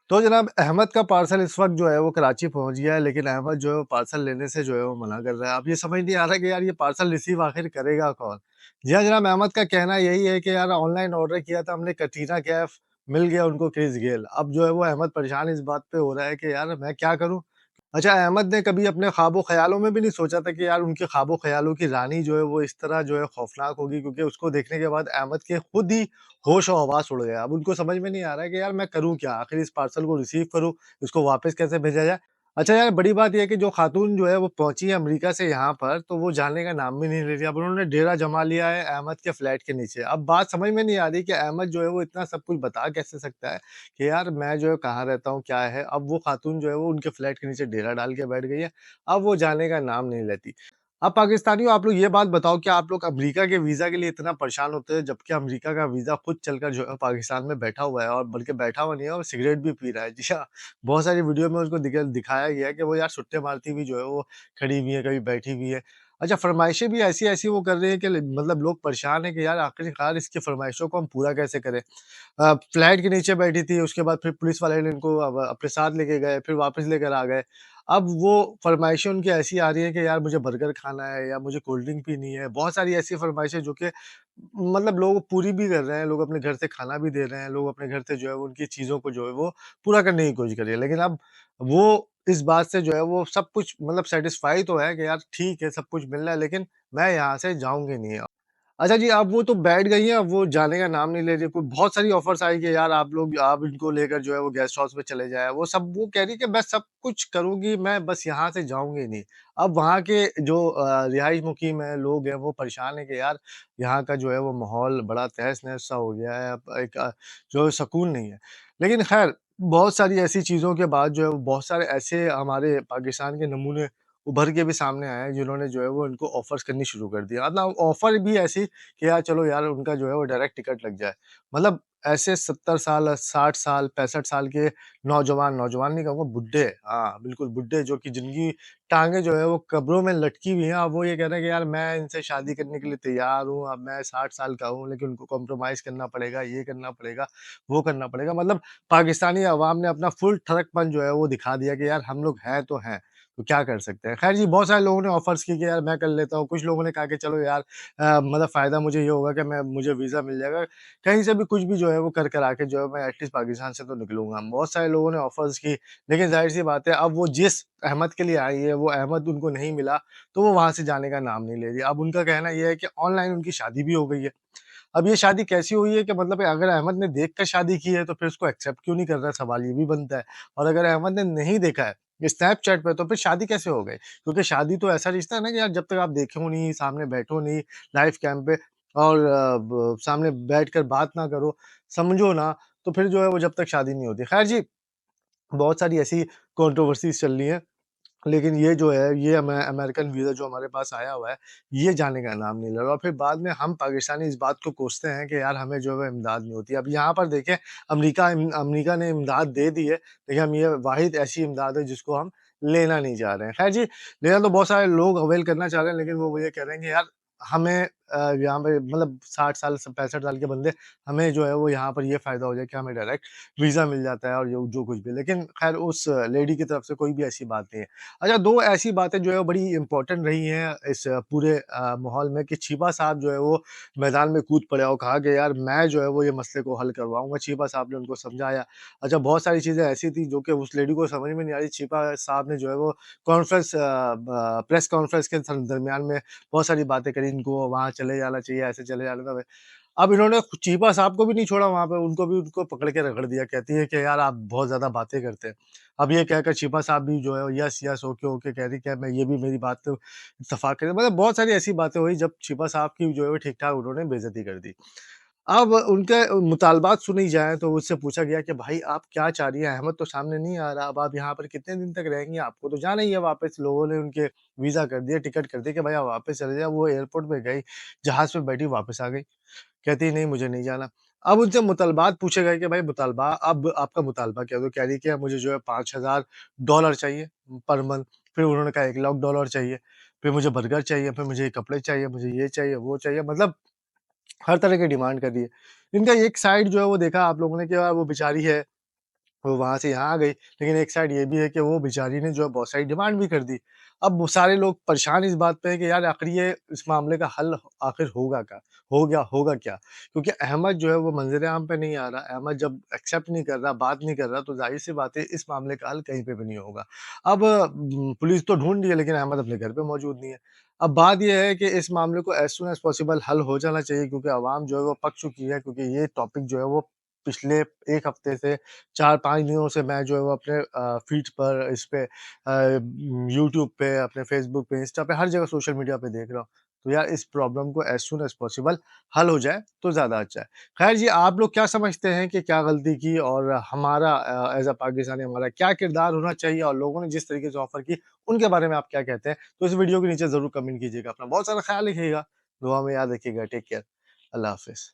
तो जनाब अहमद का पार्सल इस वक़्त जो है वो कराची पहुँच गया है, लेकिन अहमद जो है वो पार्सल लेने से जो है वो मना कर रहा है। अब ये समझ नहीं आ रहा कि यार ये पार्सल रिसीव आखिर करेगा कौन? जी हाँ, जनाब अहमद का कहना यही है कि यार ऑनलाइन ऑर्डर किया था हमने कटरीना कैफ, मिल गया उनको क्रिस गेल। अब जो है वो अहमद परेशान इस बात पे हो रहा है कि यार मैं क्या करूँ? अच्छा, अहमद ने कभी अपने ख्वाबो-ख़यालों में भी नहीं सोचा था कि यार उनके ख्वाबो-ख़यालों की रानी जो है वो इस तरह जो है खौफ़नाक होगी, क्योंकि उसको देखने के बाद अहमद के खुद ही होश और हवास उड़ गया। अब उनको समझ में नहीं आ रहा है कि यार मैं करूँ क्या? आख़िर इस पार्सल को रिसीव करूँ, इसको वापस कैसे भेजा जाए? अच्छा यार, बड़ी बात ये है कि जो ख़ातून जो है वो पहुँची है अमेरिका से यहाँ पर, तो वो जाने का नाम भी नहीं ले रही। अब उन्होंने डेरा जमा लिया है अहमद के फ्लैट के नीचे। अब बात समझ में नहीं आ रही कि अहमद जो है वो इतना सब कुछ बता कैसे सकता है कि यार मैं जो है कहाँ रहता हूँ, क्या है? अब वो ख़ातून जो है वो उनके फ्लैट के नीचे डेरा डाल के बैठ गई है। अब वो जाने का नाम नहीं लेती। अब पाकिस्तानियों, आप लोग ये बात बताओ कि आप लोग अमेरिका के वीज़ा के लिए इतना परेशान होते हैं, जबकि अमेरिका का वीज़ा खुद चलकर जो है पाकिस्तान में बैठा हुआ है, और बल्कि बैठा हुआ नहीं है, और सिगरेट भी पी रहा है। जी हाँ, बहुत सारी वीडियो में उसको दिखाया गया है कि वो यार सुट्टे मारती हुई जो है वो खड़ी हुई है, कभी बैठी हुई है। अच्छा, फ़रमाइशें भी ऐसी-ऐसी वो कर रही है कि मतलब लोग परेशान हैं कि यार आखिरकार इसकी फ़रमाइशों को हम पूरा कैसे करें? फ्लैट के नीचे बैठी थी, उसके बाद फिर पुलिस वाले ने इनको अब अपने साथ लेके गए, फिर वापस लेकर आ गए। अब वो फ़रमाइशें उनकी ऐसी आ रही है कि यार मुझे बर्गर खाना है या मुझे कोल्ड ड्रिंक पीनी है। बहुत सारी ऐसी फ़रमाइशें जो कि मतलब लोग पूरी भी कर रहे हैं, लोग अपने घर से खाना भी दे रहे हैं, लोग अपने घर से जो है वो उनकी चीज़ों को जो है वो पूरा करने की कोशिश कर रही है। लेकिन अब वो इस बात से जो है वो सब कुछ मतलब सैटिस्फ़ाई तो है कि यार ठीक है, सब कुछ मिल रहा है, लेकिन मैं यहाँ से जाऊँगी नहीं। अच्छा जी, अब वो तो बैठ गई हैं, अब वो जाने का नाम नहीं ले रही। कोई बहुत सारी ऑफ़र्स आई कि यार आप इनको लेकर जो है वो गेस्ट हाउस में चले जाएँ। वो कह रही है कि मैं सब कुछ करूँगी, मैं बस यहाँ से जाऊँगी नहीं। अब वहाँ के जो रिहाइश मुकीम हैं, लोग हैं, वो परेशान हैं कि यार यहाँ का जो है वो माहौल बड़ा तहस-नहस सा हो गया है। अब जो सुकून नहीं है। लेकिन ख़ैर, बहुत सारी ऐसी चीज़ों के बाद जो है वो बहुत सारे ऐसे हमारे पाकिस्तान के नमूने उभर के भी सामने आए हैं, जिन्होंने जो है वो इनको ऑफ़र्स करनी शुरू कर दिया। मतलब ऑफ़र भी ऐसी कि यार चलो यार उनका जो है वो डायरेक्ट टिकट लग जाए। मतलब ऐसे 70 साल, 60 साल, 65 साल के नौजवान नहीं कहूँगा, बुड्ढे, हाँ, बिल्कुल बुड्ढे, जो कि जिनकी टाँगें जो है वो कब्रों में लटकी हुई हैं। अब वो ये कह रहे हैं कि यार मैं इनसे शादी करने के लिए तैयार हूँ, अब मैं 60 साल का हूँ, लेकिन उनको कॉम्प्रोमाइज़ करना पड़ेगा, ये करना पड़ेगा, वो करना पड़ेगा। मतलब पाकिस्तानी अवाम ने अपना फुल ठरकपन जो है वो दिखा दिया कि यार हम लोग हैं तो हैं। तो क्या कर सकते हैं। ख़ैर जी, बहुत सारे लोगों ने ऑफ़र्स की कि यार मैं कर लेता हूँ। कुछ लोगों ने कहा कि चलो यार मतलब फ़ायदा मुझे ये होगा कि मुझे वीज़ा मिल जाएगा। कहीं से भी कुछ भी जो है वो कर करा के जो है मैं एटलीस्ट पाकिस्तान से तो निकलूँगा। बहुत सारे लोगों ने ऑफ़र्स की, लेकिन ज़ाहिर-सी बात है, अब वो जिस अहमद के लिए आई है, वो अहमद उनको नहीं मिला, तो वो वहाँ से जाने का नाम नहीं ले रही। अब उनका कहना ये है कि ऑनलाइन उनकी शादी भी हो गई है। अब ये शादी कैसी हुई है कि मतलब अगर अहमद ने देख कर शादी की है, तो फिर उसको एक्सेप्ट क्यों नहीं कर रहा? सवाल ये भी बनता है। और अगर अहमद ने नहीं देखा है स्नैपचैट पे, तो फिर शादी कैसे हो गई? क्योंकि शादी तो ऐसा रिश्ता है ना कि यार जब तक आप देखो नहीं, सामने बैठो नहीं, लाइव कैम पे, और सामने बैठकर बात ना करो, समझो ना, तो फिर जो है वो जब तक शादी नहीं होती। खैर जी, बहुत सारी ऐसी कंट्रोवर्सीज़ चल रही हैं। लेकिन ये जो है, ये अमेरिकन वीज़ा जो हमारे पास आया हुआ है, ये जाने का नाम नहीं ले रहा, और फिर बाद में हम पाकिस्तानी इस बात को कोसते हैं कि यार हमें जो है इमदाद नहीं होती। अब यहाँ पर देखें, अमेरिका ने इमदाद दे दी है, लेकिन हम ये वाहिद ऐसी इमदाद है जिसको हम लेना नहीं चाह रहे हैं। खैर जी, लेना तो बहुत सारे लोग अवेल करना चाह रहे हैं, लेकिन वो ये कह रहे हैं कि यार हमें यहाँ पे मतलब 60 साल, 65 साल के बंदे, हमें जो है वो यहाँ पर ये फ़ायदा हो जाए कि हमें डायरेक्ट वीज़ा मिल जाता है, और जो जो कुछ भी। लेकिन खैर उस लेडी की तरफ से कोई भी ऐसी बात नहीं है। अच्छा, 2 ऐसी बातें जो है वो बड़ी इम्पोर्टेंट रही हैं इस पूरे माहौल में, कि चीबा साहब जो है वो मैदान में कूद पड़े और कहा कि यार मैं जो है वो ये मसले को हल करवाऊँगा। चीबा साहब ने उनको समझाया। अच्छा, बहुत सारी चीज़ें ऐसी थी जो कि उस लेडी को समझ में नहीं आ रही। चीबा साहब ने जो है वो प्रेस कॉन्फ्रेंस के दरमियान में बहुत सारी बातें करी, इनको वहाँ चले जाना चाहिए, ऐसे चले जाना था। अब इन्होंने चीबा साहब को भी नहीं छोड़ा वहाँ पे, उनको पकड़ के रगड़ दिया। कहती है कि यार आप बहुत ज़्यादा बातें करते हैं। अब ये कहकर शिफा साहब भी जो है यस, यस, ओके, ओके कह रही, क्या मैं ये भी मेरी बात पे इत्तेफ़ाक करें। मतलब बहुत सारी ऐसी बातें हुई जब शिफा साहब की जो है वो ठीक-ठाक उन्होंने बेइज़्ज़ती कर दी। अब उनके मुतालबात सुनी जाएँ, तो उससे पूछा गया कि भाई आप क्या चाह रही हैं? अहमद तो सामने नहीं आ रहा, अब आप यहाँ पर कितने दिन तक रहेंगी? आपको तो जाना ही है वापस। लोगों ने उनके वीज़ा कर दिए, टिकट कर दी कि भाई आप वापस चले जाओ। वो एयरपोर्ट पे गई, जहाज़ पे बैठी, वापस आ गई। कहती नहीं, मुझे नहीं जाना। अब उनसे मुतालबात पूछे गए कि भाई मुतालबा, अब आपका मुतालबा क्या है? तो कह रही कि मुझे जो है $5000 चाहिए पर मंथ। फिर उन्होंने कहा $1,00,000 चाहिए। फिर मुझे बर्गर चाहिए, फिर मुझे कपड़े चाहिए, मुझे ये चाहिए, वो चाहिए, मतलब हर तरह की डिमांड कर दी है। इनका एक साइड जो है वो देखा आप लोगों ने कि यार वो बेचारी है, वो वहाँ से यहाँ आ गई, लेकिन एक साइड ये भी है कि वो बेचारी ने जो है बहुत सारी डिमांड भी कर दी। अब वो सारे लोग परेशान इस बात पे हैं कि यार आखिर ये इस मामले का हल आखिर होगा क्या? होगा क्या? क्योंकि अहमद जो है वो मंज़र-ए-आम पे नहीं आ रहा, अहमद जब एक्सेप्ट नहीं कर रहा, बात नहीं कर रहा, तो ज़ाहिर-सी बात है इस मामले का हल कहीं पे भी नहीं होगा। अब पुलिस तो ढूँढ रही है लेकिन अहमद अपने घर पे मौजूद नहीं है। अब बात ये है कि इस मामले को एज़ सून एज़ पॉसिबल हल हो जाना चाहिए क्योंकि अवाम जो है वो पक चुकी है क्योंकि ये टॉपिक जो है वो पिछले 1 हफ्ते से 4-5 दिनों से मैं जो है वो अपने फ़ीड पर इस पे यूट्यूब पे, अपने फ़ेसबुक पे, इंस्टा पे हर जगह सोशल मीडिया पे देख रहा हूँ। तो यार इस प्रॉब्लम को एज़ सून एज़ पॉसिबल हल हो जाए तो ज़्यादा अच्छा है। ख़ैर जी आप लोग क्या समझते हैं कि क्या गलती की और हमारा एज़ अ पाकिस्तानी हमारा क्या किरदार होना चाहिए और लोगों ने जिस तरीके से ऑफ़र की, उनके बारे में आप क्या कहते हैं? तो इस वीडियो के नीचे ज़रूर कमेंट कीजिएगा। अपना बहुत सारा ख़्याल रखिएगा, दुआ में याद रखिएगा। Take care. अल्लाह हाफ़िज़।